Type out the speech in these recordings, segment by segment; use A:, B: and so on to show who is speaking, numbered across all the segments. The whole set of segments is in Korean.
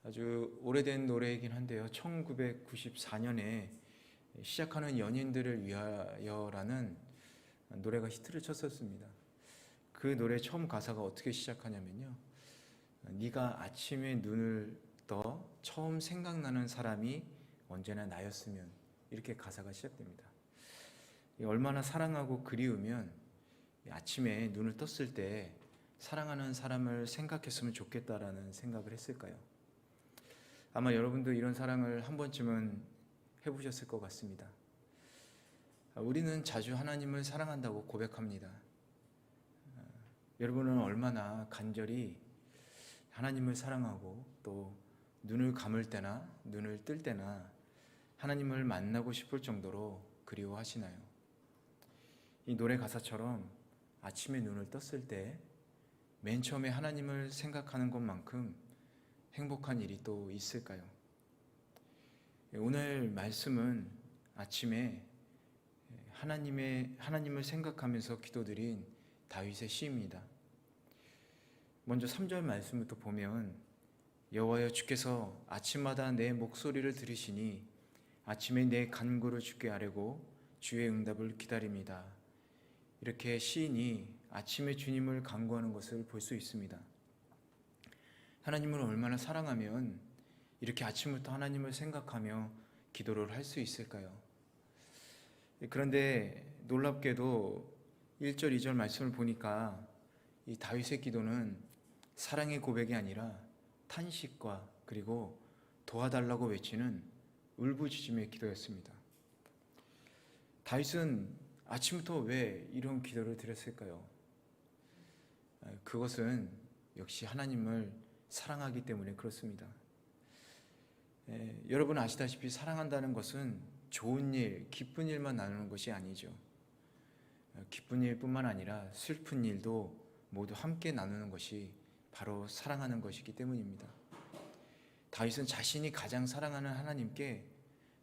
A: 아주 오래된 노래이긴 한데요. 1994년에 시작하는 연인들을 위하여라는 노래가 히트를 쳤었습니다. 그 노래 처음 가사가 어떻게 시작하냐면요. 네가 아침에 눈을 떠 처음 생각나는 사람이 언제나 나였으면, 이렇게 가사가 시작됩니다. 얼마나 사랑하고 그리우면 아침에 눈을 떴을 때 사랑하는 사람을 생각했으면 좋겠다라는 생각을 했을까요? 아마 여러분도 이런 사랑을 한 번쯤은 해보셨을 것 같습니다. 우리는 자주 하나님을 사랑한다고 고백합니다. 여러분은 얼마나 간절히 하나님을 사랑하고 또 눈을 감을 때나 눈을 뜰 때나 하나님을 만나고 싶을 정도로 그리워하시나요? 이 노래 가사처럼 아침에 눈을 떴을 때 맨 처음에 하나님을 생각하는 것만큼 행복한 일이 또 있을까요? 오늘 말씀은 아침에 하나님을 생각하면서 기도드린 다윗의 시입니다. 먼저 3절 말씀부터 보면, 여호와여, 주께서 아침마다 내 목소리를 들으시니 아침에 내 간구를 주께 아뢰고 주의 응답을 기다립니다. 이렇게 시인이 아침에 주님을 간구하는 것을 볼 수 있습니다. 하나님을 얼마나 사랑하면 이렇게 아침부터 하나님을 생각하며 기도를 할 수 있을까요? 그런데 놀랍게도 1절, 2절 말씀을 보니까 이 다윗의 기도는 사랑의 고백이 아니라 탄식과 그리고 도와달라고 외치는 울부짖음의 기도였습니다. 다윗은 아침부터 왜 이런 기도를 드렸을까요? 그것은 역시 하나님을 사랑하기 때문에 그렇습니다. 여러분 아시다시피 사랑한다는 것은 좋은 일, 기쁜 일만 나누는 것이 아니죠. 기쁜 일뿐만 아니라 슬픈 일도 모두 함께 나누는 것이 바로 사랑하는 것이기 때문입니다. 다윗은 자신이 가장 사랑하는 하나님께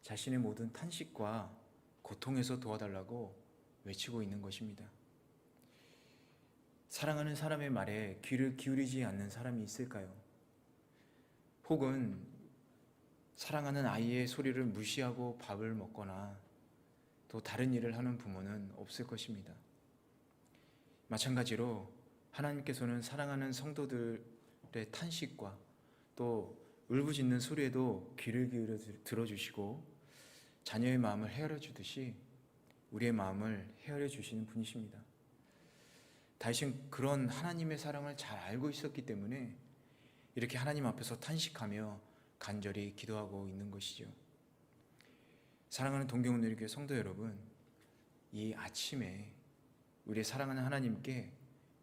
A: 자신의 모든 탄식과 고통에서 도와달라고 외치고 있는 것입니다. 사랑하는 사람의 말에 귀를 기울이지 않는 사람이 있을까요? 혹은 사랑하는 아이의 소리를 무시하고 밥을 먹거나 또 다른 일을 하는 부모는 없을 것입니다. 마찬가지로 하나님께서는 사랑하는 성도들의 탄식과 또 울부짖는 소리에도 귀를 기울여 들어주시고 자녀의 마음을 헤아려 주듯이 우리의 마음을 헤아려 주시는 분이십니다. 다윗은 그런 하나님의 사랑을 잘 알고 있었기 때문에 이렇게 하나님 앞에서 탄식하며 간절히 기도하고 있는 것이죠. 사랑하는 동경운동교회 성도 여러분, 이 아침에 우리의 사랑하는 하나님께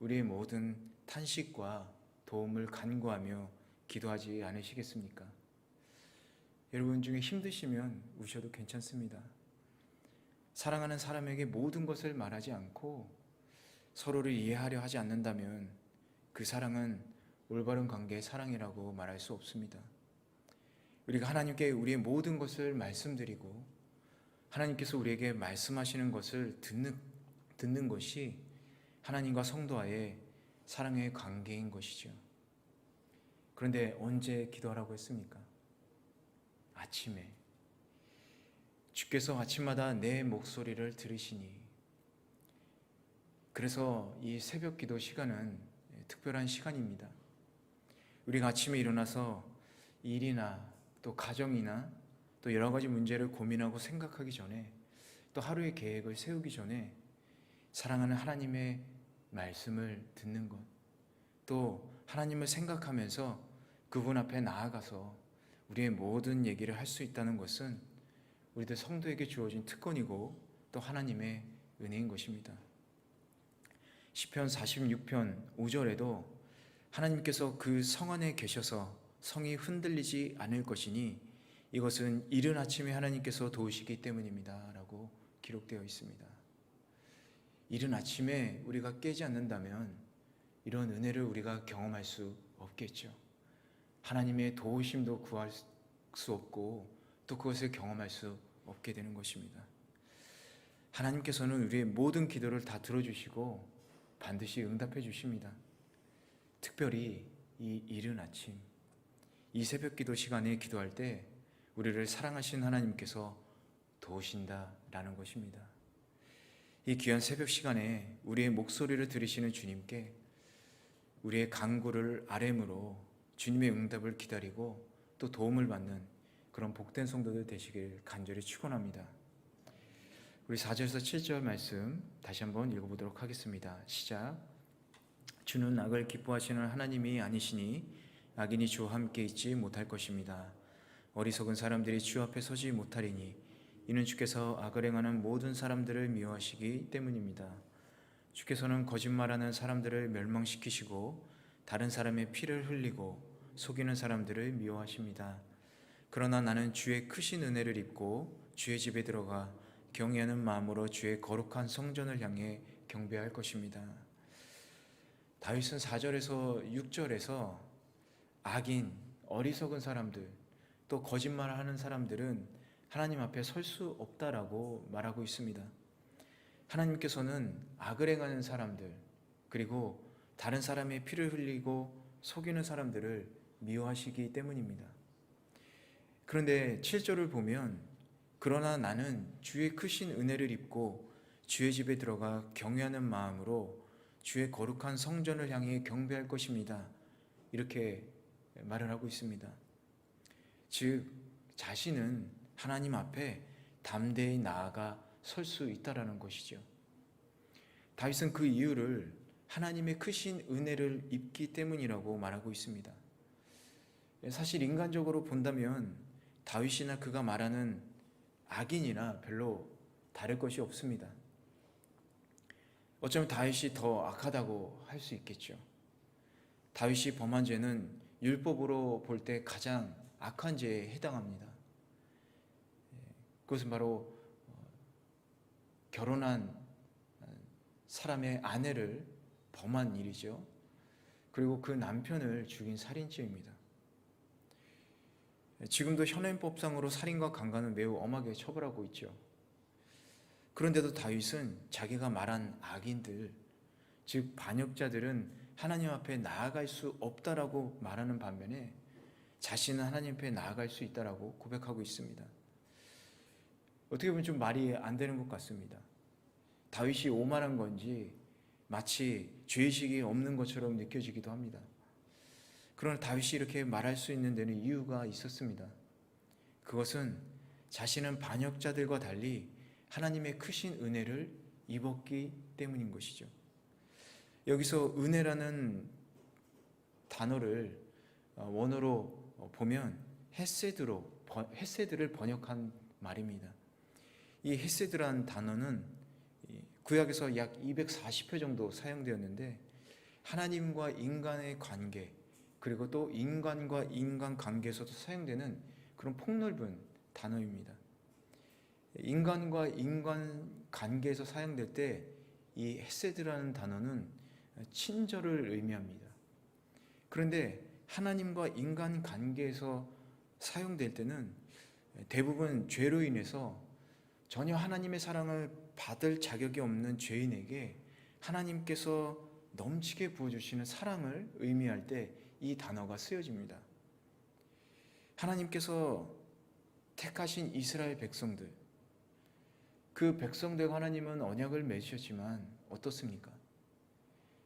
A: 우리의 모든 탄식과 도움을 간구하며 기도하지 않으시겠습니까? 여러분 중에 힘드시면 우셔도 괜찮습니다. 사랑하는 사람에게 모든 것을 말하지 않고 서로를 이해하려 하지 않는다면 그 사랑은 올바른 관계의 사랑이라고 말할 수 없습니다. 우리가 하나님께 우리의 모든 것을 말씀드리고 하나님께서 우리에게 말씀하시는 것을 듣는 것이 하나님과 성도와의 사랑의 관계인 것이죠. 그런데 언제 기도하라고 했습니까? 아침에. 주께서 아침마다 내 목소리를 들으시니. 그래서 이 새벽 기도 시간은 특별한 시간입니다. 우리가 아침에 일어나서 일이나 또 가정이나 또 여러 가지 문제를 고민하고 생각하기 전에, 또 하루의 계획을 세우기 전에 사랑하는 하나님의 말씀을 듣는 것, 또 하나님을 생각하면서 그분 앞에 나아가서 우리의 모든 얘기를 할 수 있다는 것은 우리들 성도에게 주어진 특권이고 또 하나님의 은혜인 것입니다. 시편 46편 5절에도 하나님께서 그 성 안에 계셔서 성이 흔들리지 않을 것이니 이것은 이른 아침에 하나님께서 도우시기 때문입니다 라고 기록되어 있습니다. 이른 아침에 우리가 깨지 않는다면 이런 은혜를 우리가 경험할 수 없겠죠. 하나님의 도우심도 구할 수 없고 또 그것을 경험할 수 없게 되는 것입니다. 하나님께서는 우리의 모든 기도를 다 들어주시고 반드시 응답해 주십니다. 특별히 이 이른 아침, 이 새벽 기도 시간에 기도할 때 우리를 사랑하신 하나님께서 도우신다라는 것입니다. 이 귀한 새벽 시간에 우리의 목소리를 들으시는 주님께 우리의 간구를 아뢰므로 주님의 응답을 기다리고 또 도움을 받는 그런 복된 성도들 되시길 간절히 축원합니다. 우리 4절에서 7절 말씀 다시 한번 읽어보도록 하겠습니다. 시작. 주는 악을 기뻐하시는 하나님이 아니시니 악인이 주와 함께 있지 못할 것입니다. 어리석은 사람들이 주 앞에 서지 못하리니 이는 주께서 악을 행하는 모든 사람들을 미워하시기 때문입니다. 주께서는 거짓말하는 사람들을 멸망시키시고 다른 사람의 피를 흘리고 속이는 사람들을 미워하십니다. 그러나 나는 주의 크신 은혜를 입고 주의 집에 들어가 경외하는 마음으로 주의 거룩한 성전을 향해 경배할 것입니다. 다윗은 4절에서 6절에서 악인, 어리석은 사람들, 또 거짓말하는 사람들은 하나님 앞에 설 수 없다라고 말하고 있습니다. 하나님께서는 악을 행하는 사람들, 그리고 다른 사람의 피를 흘리고 속이는 사람들을 미워하시기 때문입니다. 그런데 7절을 보면 그러나 나는 주의 크신 은혜를 입고 주의 집에 들어가 경외하는 마음으로 주의 거룩한 성전을 향해 경배할 것입니다. 이렇게 말을 하고 있습니다. 즉 자신은 하나님 앞에 담대히 나아가 설 수 있다라는 것이죠. 다윗은 그 이유를 하나님의 크신 은혜를 입기 때문이라고 말하고 있습니다. 사실 인간적으로 본다면 다윗이나 그가 말하는 악인이나 별로 다를 것이 없습니다. 어쩌면 다윗이 더 악하다고 할 수 있겠죠. 다윗이 범한 죄는 율법으로 볼 때 가장 악한 죄에 해당합니다. 그것은 바로 결혼한 사람의 아내를 범한 일이죠. 그리고 그 남편을 죽인 살인죄입니다. 지금도 현행법상으로 살인과 강간은 매우 엄하게 처벌하고 있죠. 그런데도 다윗은 자기가 말한 악인들, 즉 반역자들은 하나님 앞에 나아갈 수 없다라고 말하는 반면에 자신은 하나님 앞에 나아갈 수 있다라고 고백하고 있습니다. 어떻게 보면 좀 말이 안 되는 것 같습니다. 다윗이 오만한 건지 마치 죄의식이 없는 것처럼 느껴지기도 합니다. 그러나 다윗이 이렇게 말할 수 있는 데는 이유가 있었습니다. 그것은 자신은 반역자들과 달리 하나님의 크신 은혜를 입었기 때문인 것이죠. 여기서 은혜라는 단어를 원어로 보면 헤세드를 번역한 말입니다. 이 헤세드라는 단어는 구약에서 약 240회 정도 사용되었는데 하나님과 인간의 관계, 그리고 또 인간과 인간 관계에서도 사용되는 그런 폭넓은 단어입니다. 인간과 인간 관계에서 사용될 때 이 헤세드라는 단어는 친절을 의미합니다. 그런데 하나님과 인간 관계에서 사용될 때는 대부분 죄로 인해서 전혀 하나님의 사랑을 받을 자격이 없는 죄인에게 하나님께서 넘치게 부어주시는 사랑을 의미할 때 이 단어가 쓰여집니다. 하나님께서 택하신 이스라엘 백성들, 그 백성들과 하나님은 언약을 맺으셨지만 어떻습니까?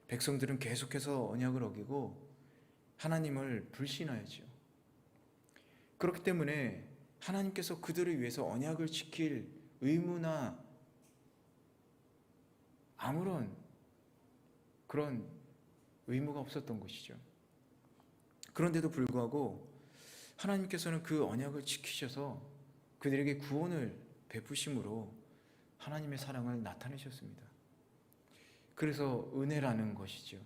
A: 백성들은 계속해서 언약을 어기고 하나님을 불신하였죠. 그렇기 때문에 하나님께서 그들을 위해서 언약을 지킬 의무나 아무런 그런 의무가 없었던 것이죠. 그런데도 불구하고 하나님께서는 그 언약을 지키셔서 그들에게 구원을 베푸심으로 하나님의 사랑을 나타내셨습니다. 그래서 은혜라는 것이죠.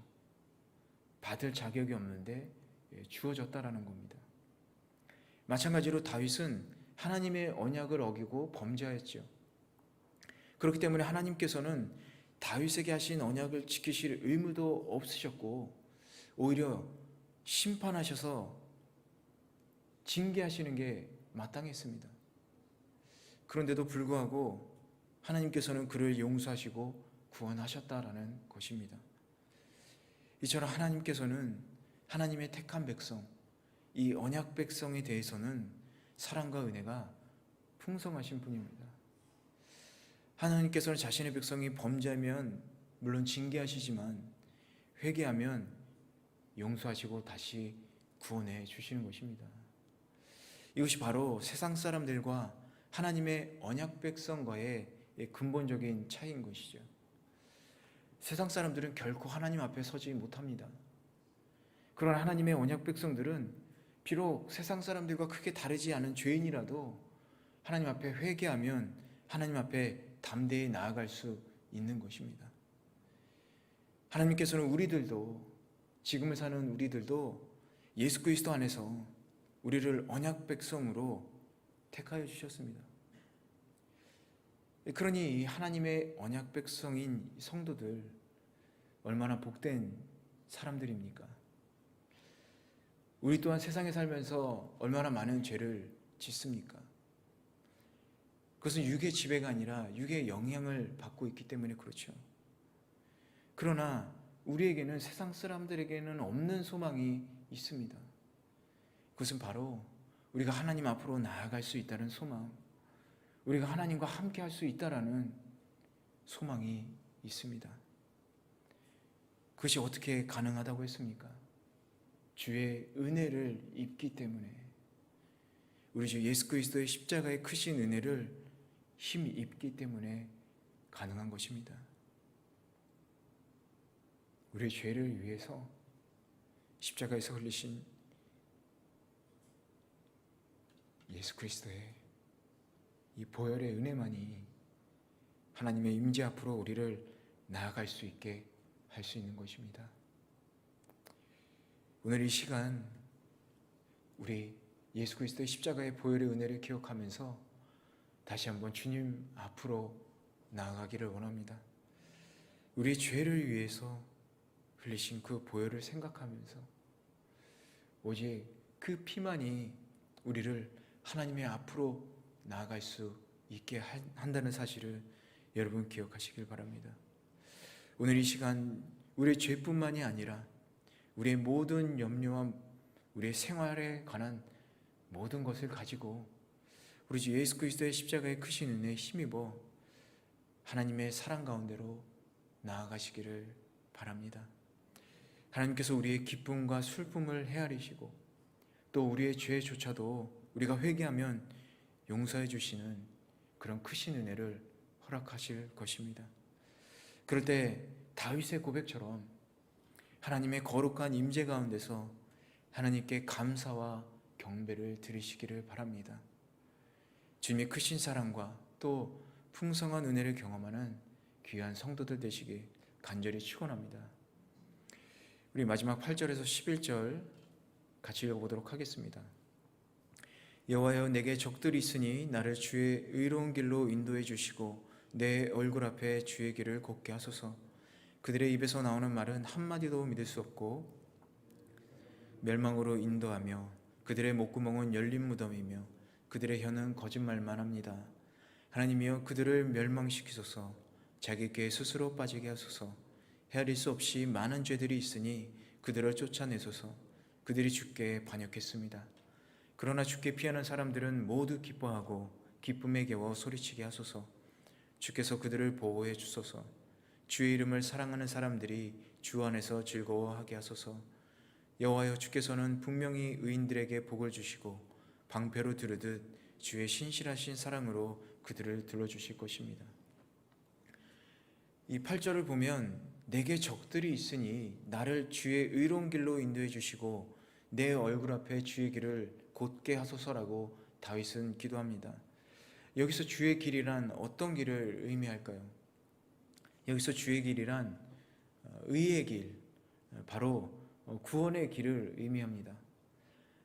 A: 받을 자격이 없는데 주어졌다라는 겁니다. 마찬가지로 다윗은 하나님의 언약을 어기고 범죄하였죠. 그렇기 때문에 하나님께서는 다윗에게 하신 언약을 지키실 의무도 없으셨고 오히려 심판하셔서 징계하시는 게 마땅했습니다. 그런데도 불구하고 하나님께서는 그를 용서하시고 구원하셨다라는 것입니다. 이처럼 하나님께서는 하나님의 택한 백성, 이 언약 백성에 대해서는 사랑과 은혜가 풍성하신 분입니다. 하나님께서는 자신의 백성이 범죄하면 물론 징계하시지만 회개하면 용서하시고 다시 구원해 주시는 것입니다. 이것이 바로 세상 사람들과 하나님의 언약 백성과의 근본적인 차이인 것이죠. 세상 사람들은 결코 하나님 앞에 서지 못합니다. 그러나 하나님의 언약 백성들은 비록 세상 사람들과 크게 다르지 않은 죄인이라도 하나님 앞에 회개하면 하나님 앞에 담대히 나아갈 수 있는 것입니다. 하나님께서는 우리들도, 지금을 사는 우리들도 예수 그리스도 안에서 우리를 언약 백성으로 택하여 주셨습니다. 그러니 하나님의 언약 백성인 성도들 얼마나 복된 사람들입니까? 우리 또한 세상에 살면서 얼마나 많은 죄를 짓습니까? 그것은 육의 지배가 아니라 육의 영향을 받고 있기 때문에 그렇죠. 그러나 우리에게는, 세상 사람들에게는 없는 소망이 있습니다. 그것은 바로 우리가 하나님 앞으로 나아갈 수 있다는 소망, 우리가 하나님과 함께 할 수 있다라는 소망이 있습니다. 그것이 어떻게 가능하다고 했습니까? 주의 은혜를 입기 때문에, 우리 주 예수 그리스도의 십자가의 크신 은혜를 힘이 입기 때문에 가능한 것입니다. 우리의 죄를 위해서 십자가에서 흘리신 예수 그리스도의 이 보혈의 은혜만이 하나님의 임재 앞으로 우리를 나아갈 수 있게 할 수 있는 것입니다. 오늘 이 시간 우리 예수 그리스도의 십자가의 보혈의 은혜를 기억하면서 다시 한번 주님 앞으로 나아가기를 원합니다. 우리의 죄를 위해서 흘리신 그 보혈을 생각하면서 오직 그 피만이 우리를 하나님의 앞으로 나아갈 수 있게 한다는 사실을 여러분 기억하시길 바랍니다. 오늘 이 시간 우리의 죄뿐만이 아니라 우리의 모든 염려와 우리의 생활에 관한 모든 것을 가지고 우리 주 예수 그리스도의 십자가의 크신 은혜에 힘입어 하나님의 사랑 가운데로 나아가시기를 바랍니다. 하나님께서 우리의 기쁨과 슬픔을 헤아리시고 또 우리의 죄조차도 우리가 회개하면 용서해 주시는 그런 크신 은혜를 허락하실 것입니다. 그럴 때 다윗의 고백처럼 하나님의 거룩한 임재 가운데서 하나님께 감사와 경배를 드리시기를 바랍니다. 주님의 크신 사랑과 또 풍성한 은혜를 경험하는 귀한 성도들 되시길 간절히 축원합니다. 우리 마지막 8절에서 11절 같이 읽어보도록 하겠습니다. 여호와여, 내게 적들이 있으니 나를 주의 의로운 길로 인도해 주시고 내 얼굴 앞에 주의 길을 곱게 하소서. 그들의 입에서 나오는 말은 한마디도 믿을 수 없고 멸망으로 인도하며 그들의 목구멍은 열린 무덤이며 그들의 혀는 거짓말만 합니다. 하나님이여, 그들을 멸망시키소서. 자기께 스스로 빠지게 하소서. 헤아릴 수 없이 많은 죄들이 있으니 그들을 쫓아내소서. 그들이 주께 반역했습니다. 그러나 주께 피하는 사람들은 모두 기뻐하고 기쁨에 겨워 소리치게 하소서. 주께서 그들을 보호해 주소서. 주의 이름을 사랑하는 사람들이 주 안에서 즐거워하게 하소서. 여호와여, 주께서는 분명히 의인들에게 복을 주시고 방패로 두르듯 주의 신실하신 사랑으로 그들을 둘러주실 것입니다. 이 8절을 보면 내게 적들이 있으니 나를 주의 의로운 길로 인도해 주시고 내 얼굴 앞에 주의 길을 곧게 하소서라고 다윗은 기도합니다. 여기서 주의 길이란 어떤 길을 의미할까요? 여기서 주의 길이란 의의 길, 바로 구원의 길을 의미합니다.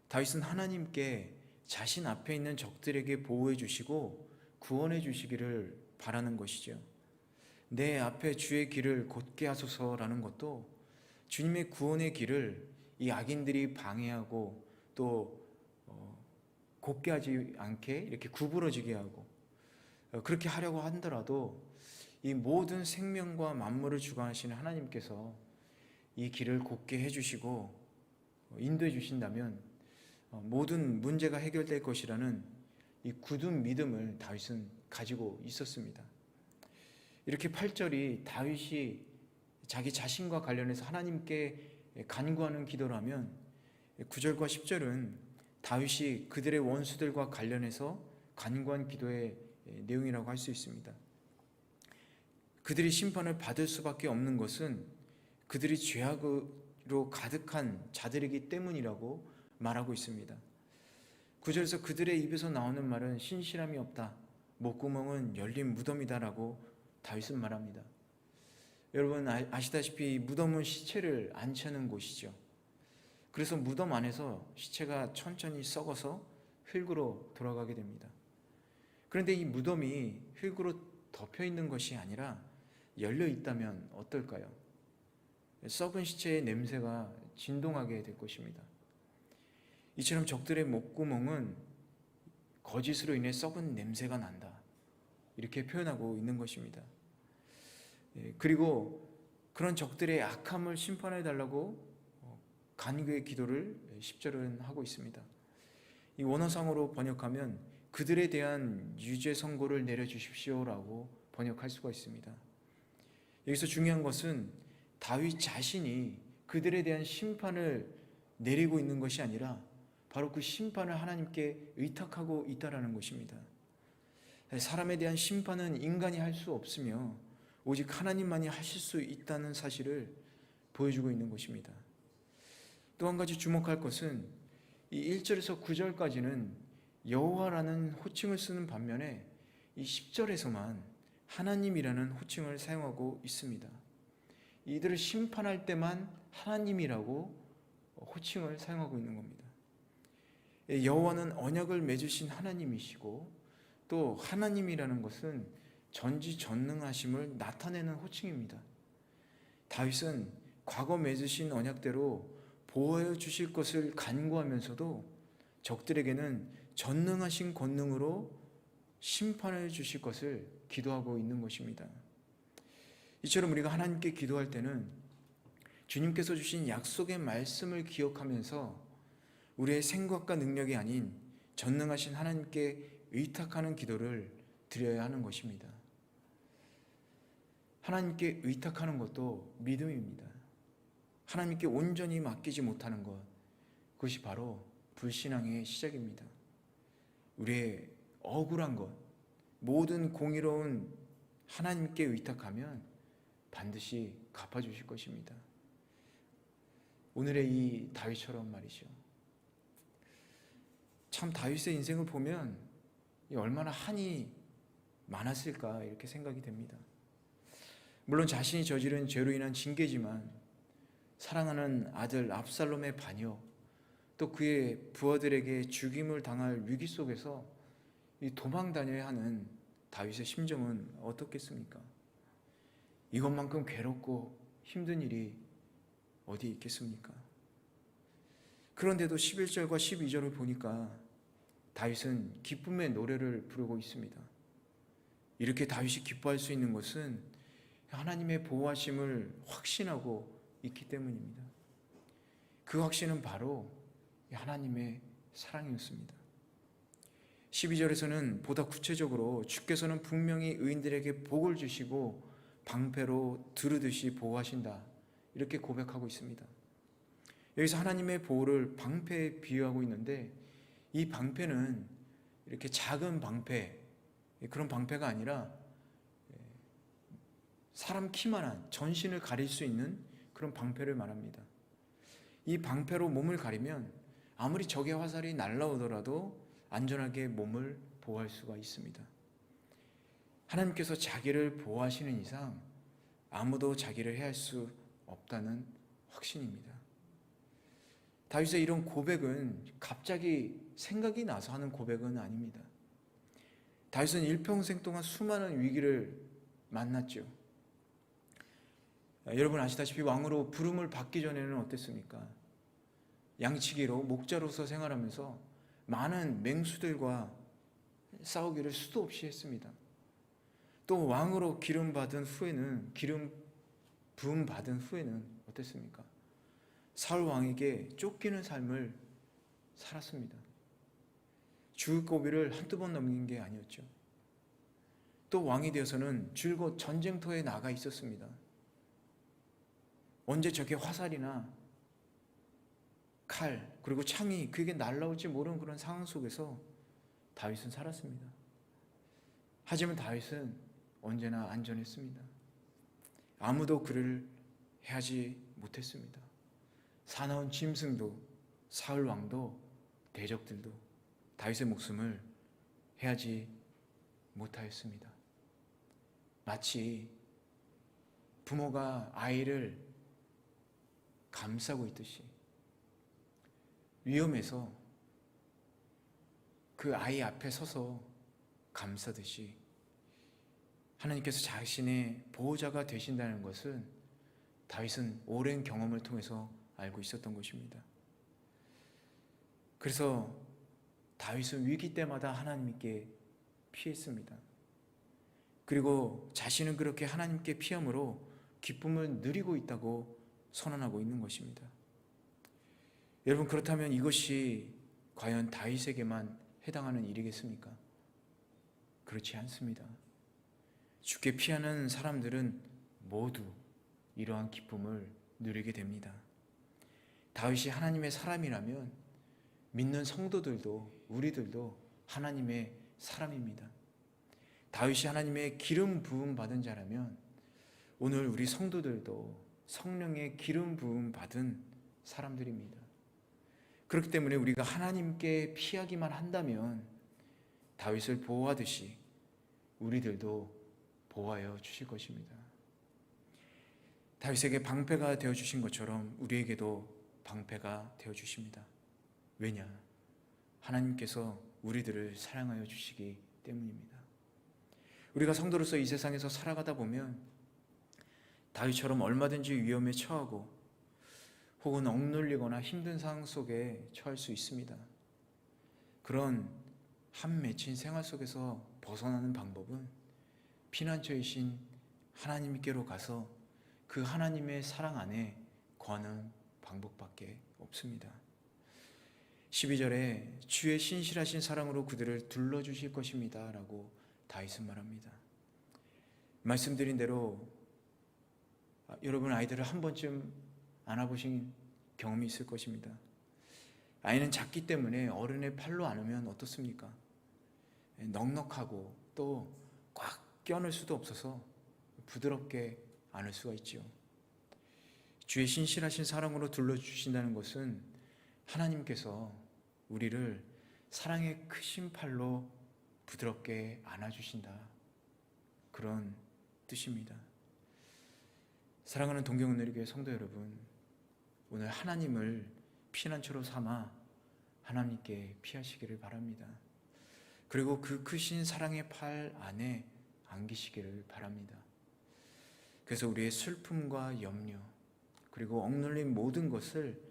A: 다윗은 하나님께 자신 앞에 있는 적들에게 보호해 주시고 구원해 주시기를 바라는 것이죠. 내 앞에 주의 길을 곧게 하소서라는 것도 주님의 구원의 길을 이 악인들이 방해하고 또 곱게 하지 않게 이렇게 구부러지게 하고 그렇게 하려고 하더라도 이 모든 생명과 만물을 주관하시는 하나님께서 이 길을 곧게 해주시고 인도해 주신다면 모든 문제가 해결될 것이라는 이 굳은 믿음을 다윗은 가지고 있었습니다. 이렇게 8절이 다윗이 자기 자신과 관련해서 하나님께 간구하는 기도라면 9절과 10절은 다윗이 그들의 원수들과 관련해서 간구한 기도의 내용이라고 할 수 있습니다. 그들이 심판을 받을 수밖에 없는 것은 그들이 죄악으로 가득한 자들이기 때문이라고 말하고 있습니다. 9절에서 그들의 입에서 나오는 말은 신실함이 없다, 목구멍은 열린 무덤이다라고 다윗은 말합니다. 여러분 아시다시피 무덤은 시체를 안치하는 곳이죠. 그래서 무덤 안에서 시체가 천천히 썩어서 흙으로 돌아가게 됩니다. 그런데 이 무덤이 흙으로 덮여 있는 것이 아니라 열려 있다면 어떨까요? 썩은 시체의 냄새가 진동하게 될 것입니다. 이처럼 적들의 목구멍은 거짓으로 인해 썩은 냄새가 난다, 이렇게 표현하고 있는 것입니다. 그리고 그런 적들의 악함을 심판해 달라고 간구의 기도를 10절은 하고 있습니다. 이 원어상으로 번역하면 그들에 대한 유죄 선고를 내려주십시오라고 번역할 수가 있습니다. 여기서 중요한 것은 다윗 자신이 그들에 대한 심판을 내리고 있는 것이 아니라 바로 그 심판을 하나님께 의탁하고 있다라는 것입니다. 사람에 대한 심판은 인간이 할 수 없으며 오직 하나님만이 하실 수 있다는 사실을 보여주고 있는 것입니다. 또 한 가지 주목할 것은 이 1절에서 9절까지는 여호와라는 호칭을 쓰는 반면에 이 10절에서만 하나님이라는 호칭을 사용하고 있습니다. 이들을 심판할 때만 하나님이라고 호칭을 사용하고 있는 겁니다. 여호와는 언약을 맺으신 하나님이시고 또 하나님이라는 것은 전지전능하심을 나타내는 호칭입니다. 다윗은 과거 맺으신 언약대로 보호해 주실 것을 간구하면서도 적들에게는 전능하신 권능으로 심판해 주실 것을 기도하고 있는 것입니다. 이처럼 우리가 하나님께 기도할 때는 주님께서 주신 약속의 말씀을 기억하면서 우리의 생각과 능력이 아닌 전능하신 하나님께 의탁하는 기도를 드려야 하는 것입니다. 하나님께 의탁하는 것도 믿음입니다. 하나님께 온전히 맡기지 못하는 것, 그것이 바로 불신앙의 시작입니다. 우리의 억울한 것, 모든 공의로운 하나님께 의탁하면 반드시 갚아주실 것입니다. 오늘의 이 다윗처럼 말이죠. 참 다윗의 인생을 보면 얼마나 한이 많았을까 이렇게 생각이 됩니다. 물론 자신이 저지른 죄로 인한 징계지만 사랑하는 아들 압살롬의 반역, 또 그의 부하들에게 죽임을 당할 위기 속에서 도망 다녀야 하는 다윗의 심정은 어떻겠습니까? 이것만큼 괴롭고 힘든 일이 어디 있겠습니까? 그런데도 11절과 12절을 보니까 다윗은 기쁨의 노래를 부르고 있습니다. 이렇게 다윗이 기뻐할 수 있는 것은 하나님의 보호하심을 확신하고 있기 때문입니다. 그 확신은 바로 하나님의 사랑이었습니다. 12절에서는 보다 구체적으로 주께서는 분명히 의인들에게 복을 주시고 방패로 두르듯이 보호하신다, 이렇게 고백하고 있습니다. 여기서 하나님의 보호를 방패에 비유하고 있는데 이 방패는 이렇게 작은 방패, 그런 방패가 아니라 사람 키만한 전신을 가릴 수 있는 그런 방패를 말합니다. 이 방패로 몸을 가리면 아무리 적의 화살이 날아오더라도 안전하게 몸을 보호할 수가 있습니다. 하나님께서 자기를 보호하시는 이상 아무도 자기를 해할 수 없다는 확신입니다. 다윗의 이런 고백은 갑자기 생각이 나서 하는 고백은 아닙니다. 다윗은 일평생 동안 수많은 위기를 만났죠. 여러분 아시다시피 왕으로 부름을 받기 전에는 어땠습니까? 양치기로 목자로서 생활하면서 많은 맹수들과 싸우기를 수도 없이 했습니다. 또 왕으로 기름 부음 받은 후에는 어땠습니까? 사울 왕에게 쫓기는 삶을 살았습니다. 죽을 고비를 한두 번 넘긴 게 아니었죠. 또 왕이 되어서는 줄곧 전쟁터에 나가 있었습니다. 언제 저게 화살이나 칼 그리고 창이 그에게 날라올지 모르는 그런 상황 속에서 다윗은 살았습니다. 하지만 다윗은 언제나 안전했습니다. 아무도 그를 해하지 못했습니다. 사나운 짐승도 사울 왕도 대적들도 다윗의 목숨을 해하지 못하였습니다. 마치 부모가 아이를 감싸고 있듯이 위험해서 그 아이 앞에 서서 감싸듯이 하나님께서 자신의 보호자가 되신다는 것은 다윗은 오랜 경험을 통해서 알고 있었던 것입니다. 그래서 다윗은 위기 때마다 하나님께 피했습니다. 그리고 자신은 그렇게 하나님께 피함으로 기쁨을 누리고 있다고 선언하고 있는 것입니다. 여러분, 그렇다면 이것이 과연 다윗에게만 해당하는 일이겠습니까? 그렇지 않습니다. 주께 피하는 사람들은 모두 이러한 기쁨을 누리게 됩니다. 다윗이 하나님의 사람이라면 믿는 성도들도 우리들도 하나님의 사람입니다. 다윗이 하나님의 기름 부음 받은 자라면 오늘 우리 성도들도 성령의 기름 부음 받은 사람들입니다. 그렇기 때문에 우리가 하나님께 피하기만 한다면 다윗을 보호하듯이 우리들도 보호하여 주실 것입니다. 다윗에게 방패가 되어주신 것처럼 우리에게도 방패가 되어주십니다. 왜냐? 하나님께서 우리들을 사랑하여 주시기 때문입니다. 우리가 성도로서 이 세상에서 살아가다 보면 다윗처럼 얼마든지 위험에 처하고 혹은 억눌리거나 힘든 상황 속에 처할 수 있습니다. 그런 한 맺힌 생활 속에서 벗어나는 방법은 피난처이신 하나님께로 가서 그 하나님의 사랑 안에 거하는 방법밖에 없습니다. 12절에 주의 신실하신 사랑으로 그들을 둘러주실 것입니다 라고 다윗은 말합니다. 말씀드린 대로 여러분 아이들을 한 번쯤 안아보신 경험이 있을 것입니다. 아이는 작기 때문에 어른의 팔로 안으면 어떻습니까? 넉넉하고 또 꽉 껴안을 수도 없어서 부드럽게 안을 수가 있지요. 주의 신실하신 사랑으로 둘러주신다는 것은 하나님께서 우리를 사랑의 크신 팔로 부드럽게 안아주신다, 그런 뜻입니다. 사랑하는 동경은혜리교회 성도 여러분, 오늘 하나님을 피난처로 삼아 하나님께 피하시기를 바랍니다. 그리고 그 크신 사랑의 팔 안에 안기시기를 바랍니다. 그래서 우리의 슬픔과 염려 그리고 억눌린 모든 것을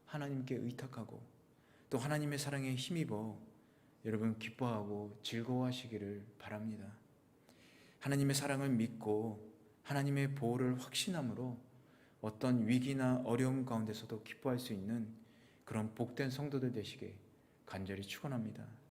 A: 하나님께 의탁하고 또 하나님의 사랑에 힘입어 여러분 기뻐하고 즐거워하시기를 바랍니다. 하나님의 사랑을 믿고 하나님의 보호를 확신함으로 어떤 위기나 어려움 가운데서도 기뻐할 수 있는 그런 복된 성도들 되시게 간절히 축원합니다.